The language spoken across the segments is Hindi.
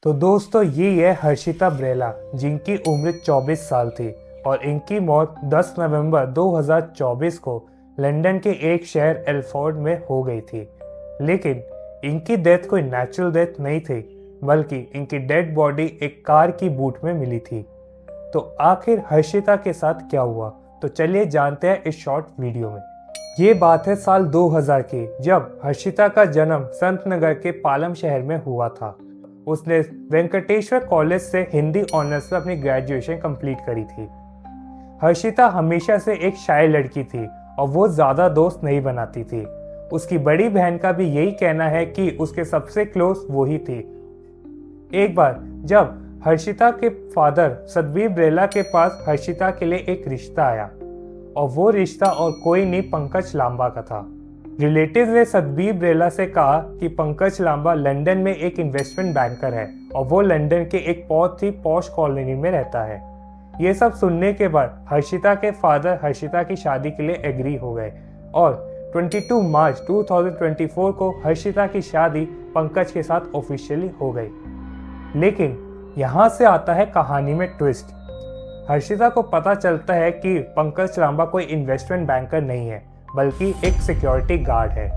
तो दोस्तों ये है हर्षिता ब्रेला, जिनकी उम्र 24 साल थी और इनकी मौत 10 नवंबर 2024 को लंदन के एक शहर एल्फोर्ड में हो गई थी। लेकिन इनकी डेथ कोई नेचुरल डेथ नहीं थी, बल्कि इनकी डेड बॉडी एक कार की बूट में मिली थी। तो आखिर हर्षिता के साथ क्या हुआ, तो चलिए जानते हैं इस शॉर्ट वीडियो में। ये बात है साल 2000 की, जब हर्षिता का जन्म संत नगर के पालम शहर में हुआ था। उसने वेंकटेश्वर कॉलेज से हिंदी ऑनर्स में अपनी ग्रेजुएशन कंप्लीट करी थी। हर्षिता हमेशा से एक शाय लड़की थी और वो ज़्यादा दोस्त नहीं बनाती थी। उसकी बड़ी बहन का भी यही कहना है कि उसके सबसे क्लोज वो ही थी। एक बार जब हर्षिता के फादर सतबीर ब्रेला के पास हर्षिता के लिए एक रिश्ता आया, और वो रिश्ता और कोई नहीं पंकज लांबा का था। रिलेटिव ने सतबीर ब्रेला से कहा कि पंकज लांबा लंदन में एक इन्वेस्टमेंट बैंकर है और वो लंदन के एक बहुत ही पॉश कॉलोनी में रहता है। ये सब सुनने के बाद हर्षिता के फादर हर्षिता की शादी के लिए एग्री हो गए और 22 मार्च 2024 को हर्षिता की शादी पंकज के साथ ऑफिशियली हो गई। लेकिन यहाँ से आता है कहानी में ट्विस्ट। हर्षिता को पता चलता है कि पंकज लांबा कोई इन्वेस्टमेंट बैंकर नहीं है, बल्कि एक सिक्योरिटी गार्ड है,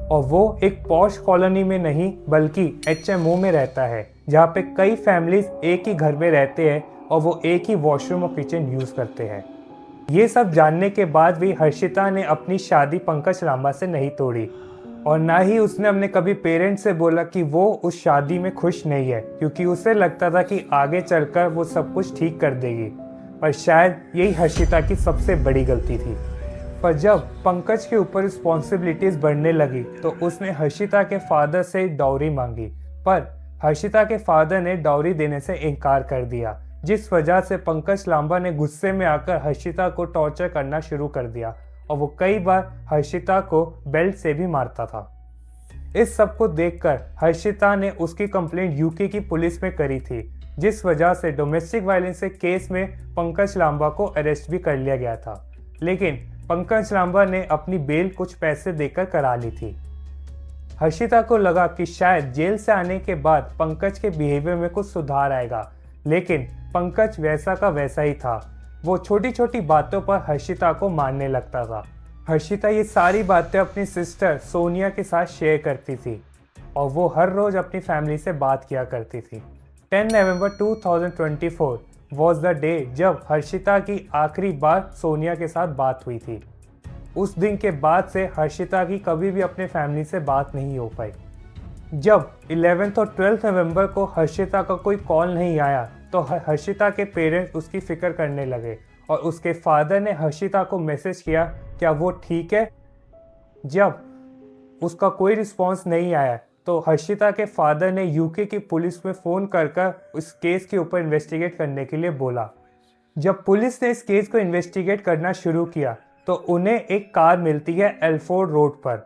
और वो एक पॉश कॉलोनी में नहीं बल्कि HMO में रहता है, जहाँ पे कई फैमिलीज एक ही घर में रहते हैं और वो एक ही वॉशरूम और किचन यूज करते हैं। ये सब जानने के बाद भी हर्षिता ने अपनी शादी पंकज लांबा से नहीं तोड़ी, और ना ही उसने अपने कभी पेरेंट्स से बोला कि वो उस शादी में खुश नहीं है, क्योंकि उसे लगता था कि आगे चलकर वो सब कुछ ठीक कर देगी। पर शायद यही हर्षिता की सबसे बड़ी गलती थी। पर जब पंकज के ऊपर रिस्पॉन्सिबिलिटीज बढ़ने लगी तो उसने हर्षिता के फादर से डॉरी मांगी, पर हर्षिता के फादर ने डॉरी देने से इनकार कर दिया, जिस वजह से पंकज लांबा ने गुस्से में आकर हर्षिता को टॉर्चर करना शुरू कर दिया और वो कई बार हर्षिता को बेल्ट से भी मारता था। इस सब को देखकर हर्षिता ने उसकी कंप्लेंट UK की पुलिस में करी थी, जिस वजह से डोमेस्टिक वायलेंस के केस में पंकज लांबा को अरेस्ट भी कर लिया गया था। लेकिन पंकज लांबा ने अपनी बेल कुछ पैसे देकर करा ली थी। हर्षिता को लगा कि शायद जेल से आने के बाद पंकज के बिहेवियर में कुछ सुधार आएगा, लेकिन पंकज वैसा का वैसा ही था। वो छोटी छोटी बातों पर हर्षिता को मारने लगता था। हर्षिता ये सारी बातें अपनी सिस्टर सोनिया के साथ शेयर करती थी और वो हर रोज अपनी फैमिली से बात किया करती थी। 10 नवंबर 2024 वॉज द डे जब हर्षिता की आखिरी बार सोनिया के साथ बात हुई थी। उस दिन के बाद से हर्षिता की कभी भी अपने फैमिली से बात नहीं हो पाई। जब 11 और 12 नवंबर को हर्षिता का कोई कॉल नहीं आया तो हर्षिता के पेरेंट्स उसकी फिक्र करने लगे और उसके फादर ने हर्षिता को मैसेज किया, क्या वो ठीक है? जब उसका कोई रिस्पॉन्स नहीं आया तो हर्षिता के फादर ने UK की पुलिस में फ़ोन कर उस केस के ऊपर इन्वेस्टिगेट करने के लिए बोला। जब पुलिस ने इस केस को इन्वेस्टिगेट करना शुरू किया तो उन्हें एक कार मिलती है एल्फोर्ड रोड पर,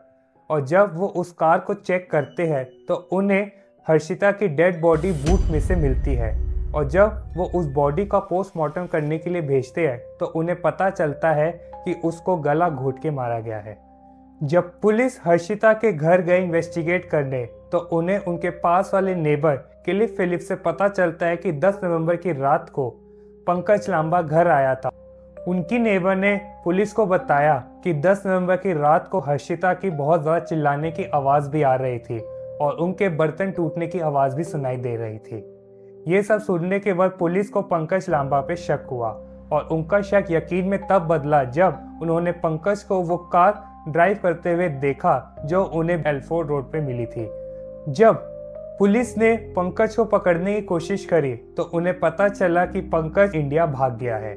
और जब वो उस कार को चेक करते हैं तो उन्हें हर्षिता की डेड बॉडी बूट में से मिलती है, और जब वो उस बॉडी का पोस्टमार्टम करने के लिए भेजते हैं तो उन्हें पता चलता है कि उसको गला घोट के मारा गया है। जब पुलिस हर्षिता के घर गए इन्वेस्टिगेट करने तो उन्हें उनके पास वाले नेबर क्लिफ फिलिप से पता चलता है कि 10 नवंबर की रात को पंकज लांबा घर आया था। उनकी नेबर ने पुलिस को बताया कि 10 नवंबर की रात को हर्षिता की बहुत ज़्यादा चिल्लाने की आवाज़ भी आ रही थी और उनके बर्तन टूटने की आवाज़ भी सुनाई दे रही थी। ये सब सुनने के बाद पुलिस को पंकज लांबा पे शक हुआ, और उनका शक यकीन में तब बदला जब उन्होंने पंकज को वो कार ड्राइव करते हुए देखा जो उन्हें एल्फोर्ड रोड पे मिली थी। जब पुलिस ने पंकज को पकड़ने की कोशिश करी तो उन्हें पता चला कि पंकज इंडिया भाग गया है।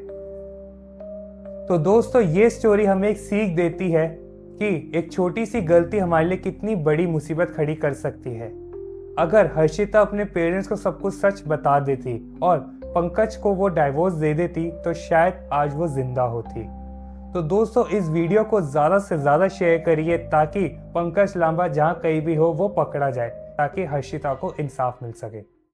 तो दोस्तों ये स्टोरी हमें एक सीख देती है कि एक छोटी सी गलती हमारे लिए कितनी बड़ी मुसीबत खड़ी कर सकती है। अगर हर्षिता अपने पेरेंट्स को सब कुछ सच बता देती और पंकज को वो डाइवोर्स दे देती तो शायद आज वो जिंदा होती। तो दोस्तों इस वीडियो को ज़्यादा से ज़्यादा शेयर करिए ताकि पंकज लांबा जहाँ कहीं भी हो वो पकड़ा जाए, ताकि हर्षिता को इंसाफ मिल सके।